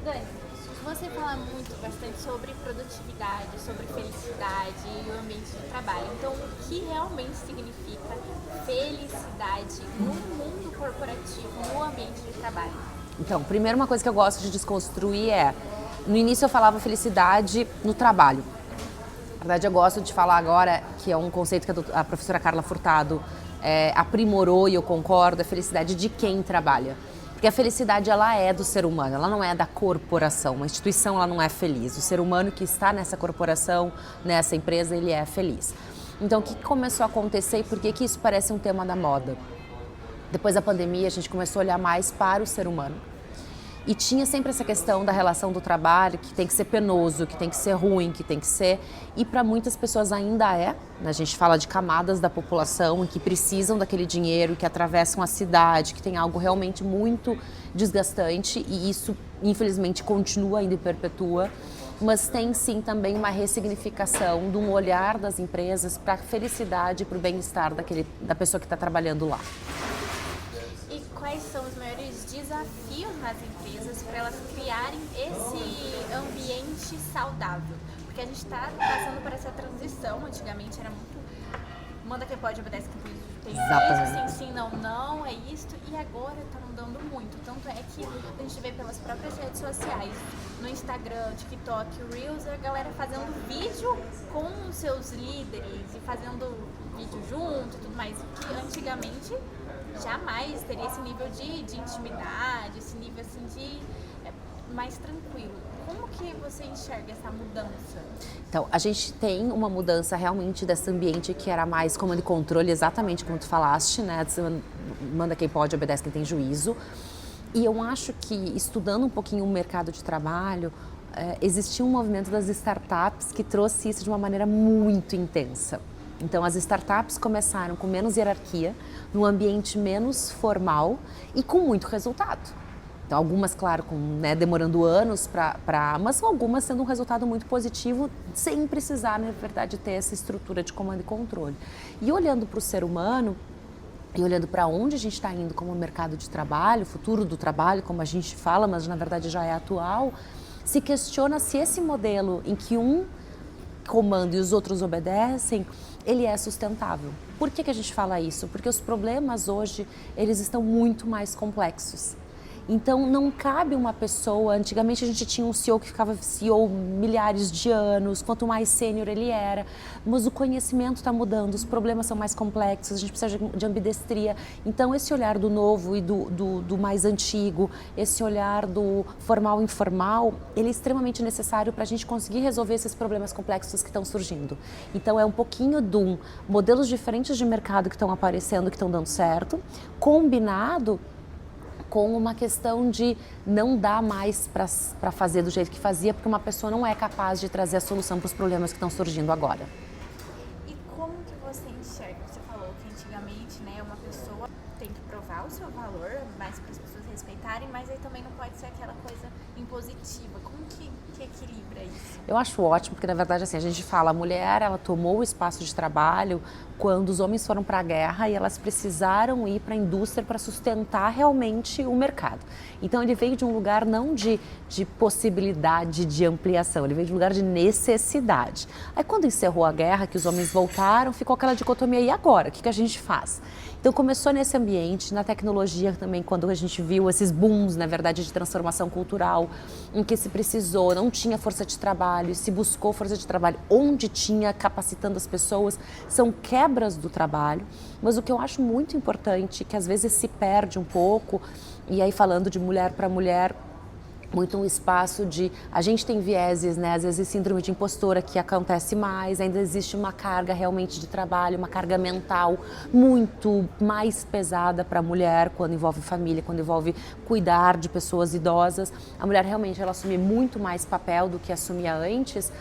Dani, você fala muito, bastante sobre produtividade, sobre felicidade e o ambiente de trabalho. Então, o que realmente significa felicidade no mundo corporativo, no ambiente de trabalho? Então, primeiro uma coisa que eu gosto de desconstruir é, no início eu falava felicidade no trabalho. Na verdade, eu gosto de falar agora, que é um conceito que a professora Carla Furtado aprimorou e eu concordo, é felicidade de quem trabalha. Porque a felicidade, ela é do ser humano, ela não é da corporação. Uma instituição, ela não é feliz. O ser humano que está nessa corporação, nessa empresa, ele é feliz. Então, o que começou a acontecer e por que isso parece um tema da moda? Depois da pandemia, a gente começou a olhar mais para o ser humano. E tinha sempre essa questão da relação do trabalho, que tem que ser penoso, que tem que ser ruim, que tem que ser... E para muitas pessoas ainda é. A gente fala de camadas da população que precisam daquele dinheiro, que atravessam a cidade, que tem algo realmente muito desgastante. E isso, infelizmente, continua ainda e perpetua. Mas tem sim também uma ressignificação de um olhar das empresas para a felicidade e para o bem-estar da pessoa que está trabalhando lá. E quais são os maiores desafios nas empresas para elas criarem esse ambiente saudável? Porque a gente está passando por essa transição. Antigamente era muito manda quem pode, obedece quem tem Exatamente. sim, sim, não, não, é isto. E agora está mudando muito. Tanto é que a gente vê pelas próprias redes sociais, no Instagram, TikTok, Reels, a galera fazendo vídeo com os seus líderes e fazendo vídeo junto e tudo mais. Que antigamente jamais teria esse nível de intimidade, esse nível assim de mais tranquilo. Como que você enxerga essa mudança? Então, a gente tem uma mudança realmente desse ambiente que era mais comando e controle, exatamente como tu falaste, né? Manda quem pode, obedece quem tem juízo. E eu acho que, estudando um pouquinho o mercado de trabalho, existia um movimento das startups que trouxe isso de uma maneira muito intensa. Então, as startups começaram com menos hierarquia, num ambiente menos formal e com muito resultado. Então, algumas, claro, demorando anos mas algumas sendo um resultado muito positivo, sem precisar, na verdade, ter essa estrutura de comando e controle. E olhando para o ser humano, e olhando para onde a gente está indo como mercado de trabalho, futuro do trabalho, como a gente fala, mas na verdade já é atual, se questiona se esse modelo em que um comanda e os outros obedecem, ele é sustentável. Por que a gente fala isso? Porque os problemas hoje, eles estão muito mais complexos. Então, não cabe uma pessoa... Antigamente, a gente tinha um CEO que ficava CEO milhares de anos, quanto mais sênior ele era. Mas o conhecimento está mudando, os problemas são mais complexos, a gente precisa de ambidestria. Então, esse olhar do novo e do mais antigo, esse olhar do formal e informal, ele é extremamente necessário para a gente conseguir resolver esses problemas complexos que estão surgindo. Então, é um pouquinho de modelos diferentes de mercado que estão aparecendo, que estão dando certo, combinado com uma questão de não dar mais para fazer do jeito que fazia, porque uma pessoa não é capaz de trazer a solução para os problemas que estão surgindo agora. E como que você enxerga? Você falou que antigamente, né, uma pessoa tem que provar o seu valor, mais para as pessoas respeitarem, mas aí também não pode ser aquela coisa impositiva. Como que equilibra isso? Eu acho ótimo, porque na verdade assim, a gente fala, a mulher ela tomou o espaço de trabalho quando os homens foram para a guerra e elas precisaram ir para a indústria para sustentar realmente o mercado. Então ele veio de um lugar não de possibilidade de ampliação, ele veio de um lugar de necessidade. Aí quando encerrou a guerra, que os homens voltaram, ficou aquela dicotomia, e agora? O que a gente faz? Então começou nesse ambiente, na tecnologia também, quando a gente viu esses booms, na verdade, de transformação cultural, em que se precisou, não tinha força de trabalho, se buscou força de trabalho onde tinha, capacitando as pessoas, são quebras do trabalho. Mas o que eu acho muito importante, que às vezes se perde um pouco, e aí falando de mulher para mulher, muito um espaço de... A gente tem vieses, né? Às vezes síndrome de impostora que acontece mais, ainda existe uma carga realmente de trabalho, uma carga mental muito mais pesada para a mulher quando envolve família, quando envolve cuidar de pessoas idosas. A mulher realmente ela assume muito mais papel do que assumia antes,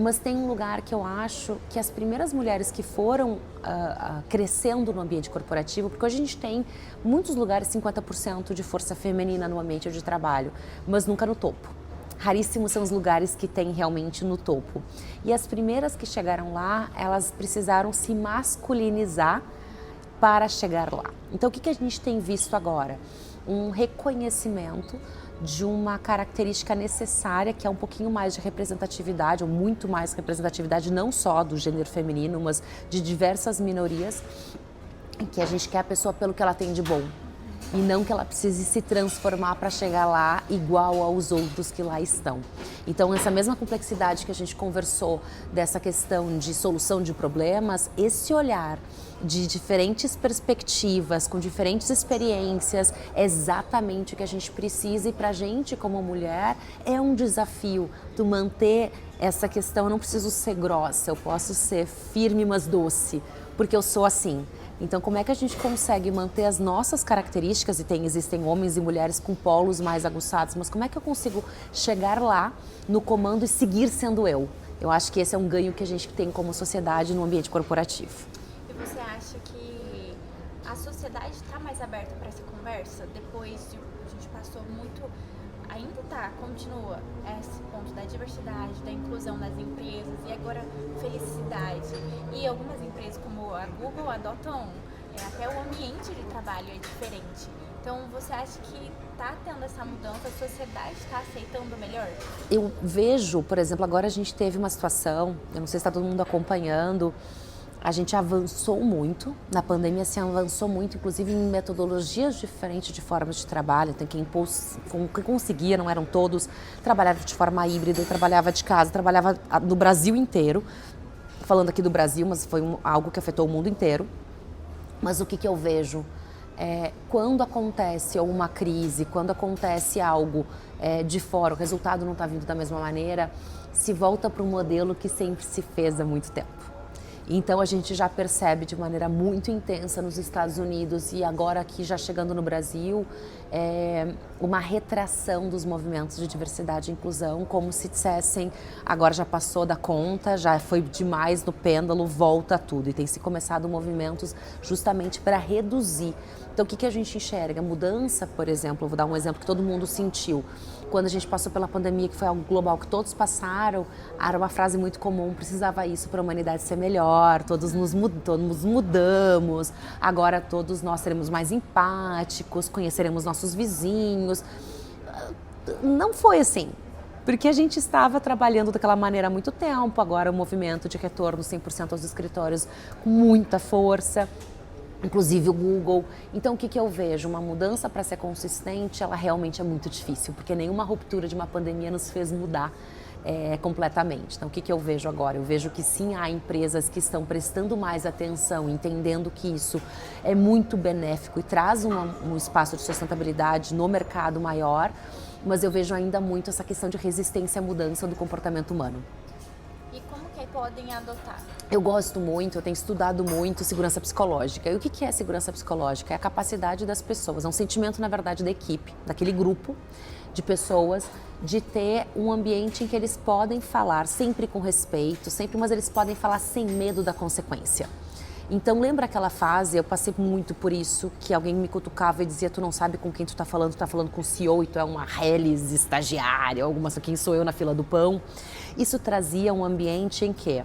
mas tem um lugar que eu acho que as primeiras mulheres que foram crescendo no ambiente corporativo, porque hoje a gente tem muitos lugares 50% de força feminina no ambiente de trabalho, mas nunca no topo. Raríssimos são os lugares que tem realmente no topo. E as primeiras que chegaram lá, elas precisaram se masculinizar para chegar lá. Então o que a gente tem visto agora? Um reconhecimento de uma característica necessária, que é um pouquinho mais de representatividade, ou muito mais representatividade, não só do gênero feminino, mas de diversas minorias, em que a gente quer a pessoa pelo que ela tem de bom. E não que ela precise se transformar para chegar lá igual aos outros que lá estão. Então, essa mesma complexidade que a gente conversou dessa questão de solução de problemas, esse olhar de diferentes perspectivas, com diferentes experiências, é exatamente o que a gente precisa. E para a gente, como mulher, é um desafio tu manter essa questão. Eu não preciso ser grossa, eu posso ser firme, mas doce, porque eu sou assim. Então, como é que a gente consegue manter as nossas características, e existem homens e mulheres com polos mais aguçados, mas como é que eu consigo chegar lá no comando e seguir sendo eu? Eu acho que esse é um ganho que a gente tem como sociedade no ambiente corporativo. E você acha que a sociedade está mais aberta para essa conversa? Depois de a gente passou muito, ainda continua esse ponto da diversidade, da inclusão nas empresas e agora felicidade. E algumas empresas como a Google adotam até o ambiente de trabalho é diferente. Então, você acha que está tendo essa mudança, a sociedade está aceitando melhor? Eu vejo, por exemplo, agora a gente teve uma situação, eu não sei se está todo mundo acompanhando, a gente avançou muito, na pandemia se avançou muito, inclusive em metodologias diferentes de formas de trabalho. Tem quem conseguia, não eram todos, trabalhava de forma híbrida, trabalhava de casa, trabalhava no Brasil inteiro, falando aqui do Brasil, mas foi algo que afetou o mundo inteiro. Mas o que eu vejo? Quando acontece uma crise, quando acontece algo de fora, o resultado não está vindo da mesma maneira, se volta para um modelo que sempre se fez há muito tempo. Então a gente já percebe de maneira muito intensa nos Estados Unidos e agora aqui já chegando no Brasil, uma retração dos movimentos de diversidade e inclusão, como se dissessem, agora já passou da conta, já foi demais no pêndulo, volta tudo. E tem se começado movimentos justamente para reduzir. Então o que a gente enxerga? Mudança, por exemplo, vou dar um exemplo que todo mundo sentiu. Quando a gente passou pela pandemia, que foi algo global que todos passaram, era uma frase muito comum, precisava isso para a humanidade ser melhor, todos nos mudamos, agora todos nós seremos mais empáticos, conheceremos nossos vizinhos. Não foi assim, porque a gente estava trabalhando daquela maneira há muito tempo, agora o movimento de retorno 100% aos escritórios com muita força. Inclusive o Google. Então o que eu vejo? Uma mudança para ser consistente, ela realmente é muito difícil, porque nenhuma ruptura de uma pandemia nos fez mudar completamente. Então o que eu vejo agora? Eu vejo que sim, há empresas que estão prestando mais atenção, entendendo que isso é muito benéfico e traz um espaço de sustentabilidade no mercado maior, mas eu vejo ainda muito essa questão de resistência à mudança do comportamento humano. E como que podem adotar? Eu gosto muito, eu tenho estudado muito segurança psicológica. E o que é segurança psicológica? É a capacidade das pessoas, é um sentimento, na verdade, da equipe, daquele grupo de pessoas, de ter um ambiente em que eles podem falar sempre com respeito, mas eles podem falar sem medo da consequência. Então, lembra aquela fase, eu passei muito por isso, que alguém me cutucava e dizia, tu não sabe com quem tu tá falando com o CEO e tu é uma reles estagiária, alguma coisa, quem sou eu na fila do pão? Isso trazia um ambiente em que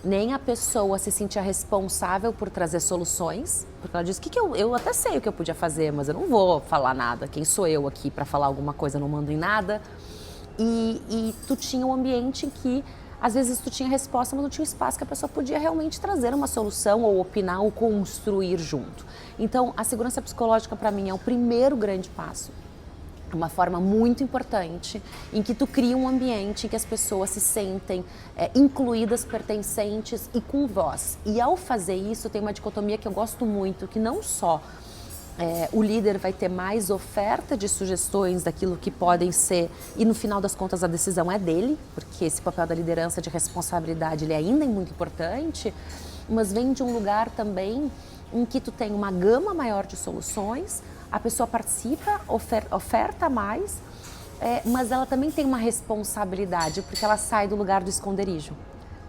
nem a pessoa se sentia responsável por trazer soluções, porque ela disse que eu até sei o que eu podia fazer, mas eu não vou falar nada, quem sou eu aqui para falar alguma coisa, não mando em nada. E tu tinha um ambiente em que às vezes tu tinha resposta, mas não tinha espaço que a pessoa podia realmente trazer uma solução ou opinar ou construir junto. Então, a segurança psicológica para mim é o primeiro grande passo. Uma forma muito importante em que tu cria um ambiente em que as pessoas se sentem incluídas, pertencentes e com voz. E ao fazer isso, tem uma dicotomia que eu gosto muito, que não só o líder vai ter mais oferta de sugestões daquilo que podem ser, e no final das contas a decisão é dele, porque esse papel da liderança de responsabilidade ele ainda é muito importante, mas vem de um lugar também em que tu tem uma gama maior de soluções, a pessoa participa, oferta mais, mas ela também tem uma responsabilidade, porque ela sai do lugar do esconderijo.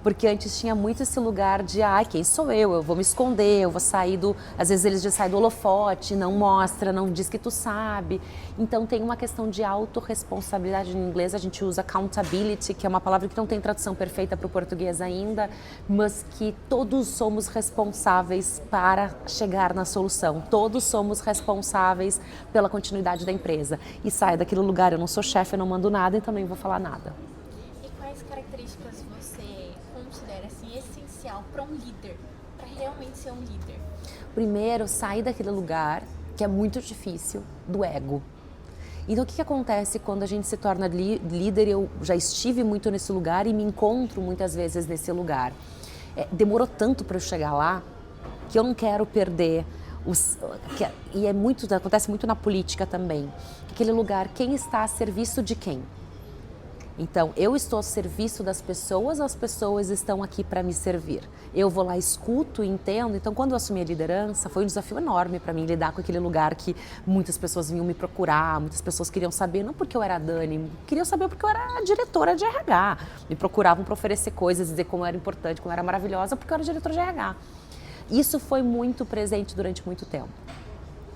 Porque antes tinha muito esse lugar de, quem sou eu vou me esconder, eu vou sair às vezes eles já saem do holofote, não mostra, não diz que tu sabe. Então tem uma questão de autorresponsabilidade. Em inglês a gente usa accountability, que é uma palavra que não tem tradução perfeita para o português ainda, mas que todos somos responsáveis para chegar na solução. Todos somos responsáveis pela continuidade da empresa. E sai daquele lugar, eu não sou chefe, eu não mando nada e também vou falar nada. E quais características você considera assim, essencial para um líder, para realmente ser um líder? Primeiro, sair daquele lugar que é muito difícil, do ego. Então, o que acontece quando a gente se torna líder? Eu já estive muito nesse lugar e me encontro muitas vezes nesse lugar. Demorou tanto para eu chegar lá que eu não quero perder acontece muito na política também. Aquele lugar, quem está a serviço de quem? Então, eu estou a serviço das pessoas, as pessoas estão aqui para me servir. Eu vou lá, escuto e entendo. Então, quando eu assumi a liderança, foi um desafio enorme para mim lidar com aquele lugar que muitas pessoas vinham me procurar, muitas pessoas queriam saber, não porque eu era a Dani, queriam saber porque eu era a diretora de RH. Me procuravam para oferecer coisas, dizer como eu era importante, como eu era maravilhosa, porque eu era diretora de RH. Isso foi muito presente durante muito tempo.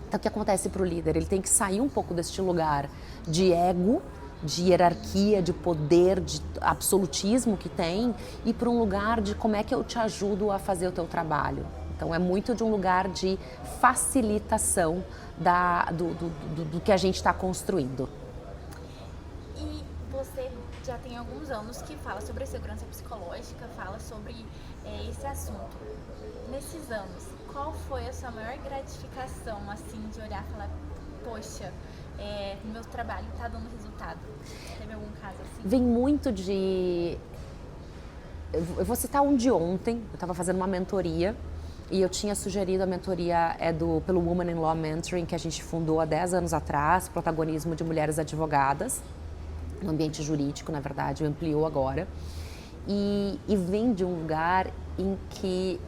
Então, o que acontece para o líder? Ele tem que sair um pouco deste lugar de ego, de hierarquia, de poder, de absolutismo que tem, e para um lugar de como é que eu te ajudo a fazer o teu trabalho. Então é muito de um lugar de facilitação do que a gente está construindo. E você já tem alguns anos que fala sobre a segurança psicológica, fala sobre esse assunto. Nesses anos, qual foi a sua maior gratificação, assim, de olhar e falar, poxa, meu trabalho está dando resultado? Teve algum caso assim? Vem muito de... Eu vou citar um de ontem. Eu estava fazendo uma mentoria e eu tinha sugerido a mentoria pelo Women in Law Mentoring, que a gente fundou há 10 anos atrás, protagonismo de mulheres advogadas, no ambiente jurídico, na verdade, ampliou agora. E vem de um lugar em que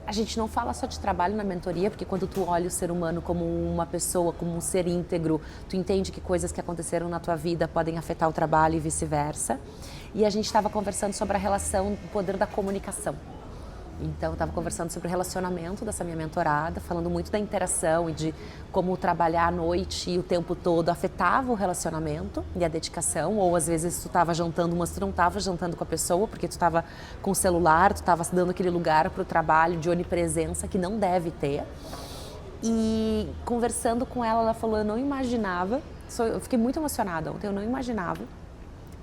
a gente não fala só de trabalho na mentoria, porque quando tu olha o ser humano como uma pessoa, como um ser íntegro, tu entende que coisas que aconteceram na tua vida podem afetar o trabalho e vice-versa. E a gente estava conversando sobre a relação, o poder da comunicação. Então, eu estava conversando sobre o relacionamento dessa minha mentorada, falando muito da interação e de como trabalhar à noite e o tempo todo afetava o relacionamento e a dedicação. Ou, às vezes, tu estava jantando, mas tu não estava jantando com a pessoa, porque tu estava com o celular, tu estava dando aquele lugar para o trabalho de onipresença que não deve ter. E conversando com ela, ela falou, eu não imaginava, eu fiquei muito emocionada ontem, eu não imaginava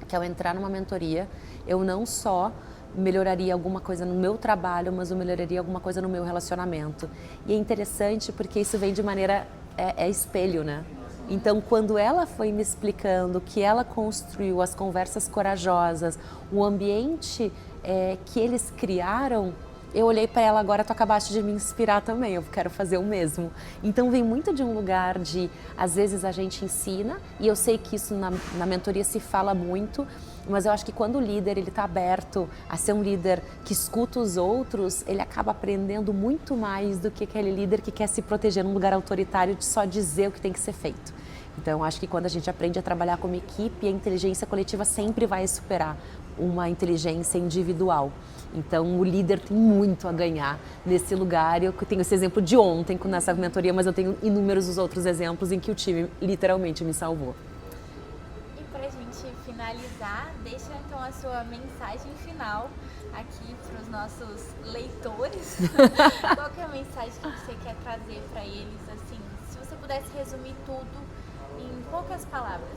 que ao entrar numa mentoria, eu não só melhoraria alguma coisa no meu trabalho, mas eu melhoraria alguma coisa no meu relacionamento. E é interessante porque isso vem de maneira, espelho, né? Então, quando ela foi me explicando que ela construiu as conversas corajosas, o ambiente que eles criaram, eu olhei para ela, agora tu acabaste de me inspirar também, eu quero fazer o mesmo. Então vem muito de um lugar de, às vezes a gente ensina, e eu sei que isso na mentoria se fala muito, mas eu acho que quando o líder está aberto a ser um líder que escuta os outros, ele acaba aprendendo muito mais do que aquele líder que quer se proteger num lugar autoritário de só dizer o que tem que ser feito. Então, eu acho que quando a gente aprende a trabalhar como equipe, a inteligência coletiva sempre vai superar uma inteligência individual. Então, o líder tem muito a ganhar nesse lugar. Eu tenho esse exemplo de ontem nessa mentoria, mas eu tenho inúmeros outros exemplos em que o time literalmente me salvou. E para a gente finalizar, deixa então a sua mensagem final aqui para os nossos leitores. Qual que é a mensagem que você quer trazer para eles? Assim, se você pudesse resumir tudo em poucas palavras.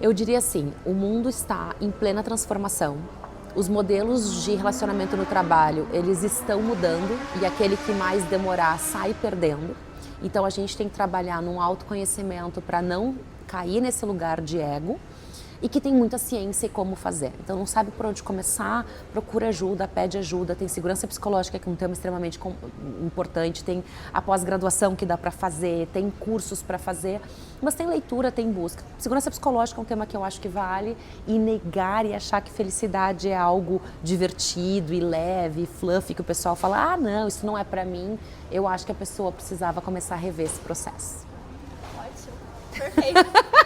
Eu diria assim, o mundo está em plena transformação. Os modelos de relacionamento no trabalho, eles estão mudando e aquele que mais demorar sai perdendo. Então a gente tem que trabalhar num autoconhecimento para não cair nesse lugar de ego e que tem muita ciência e como fazer. Então não sabe por onde começar, procura ajuda, pede ajuda, tem segurança psicológica, que é um tema extremamente importante, tem a pós-graduação que dá para fazer, tem cursos para fazer, mas tem leitura, tem busca. Segurança psicológica é um tema que eu acho que vale, e negar e achar que felicidade é algo divertido e leve, fluffy, que o pessoal fala, ah não, isso não é para mim, eu acho que a pessoa precisava começar a rever esse processo. Ótimo, perfeito.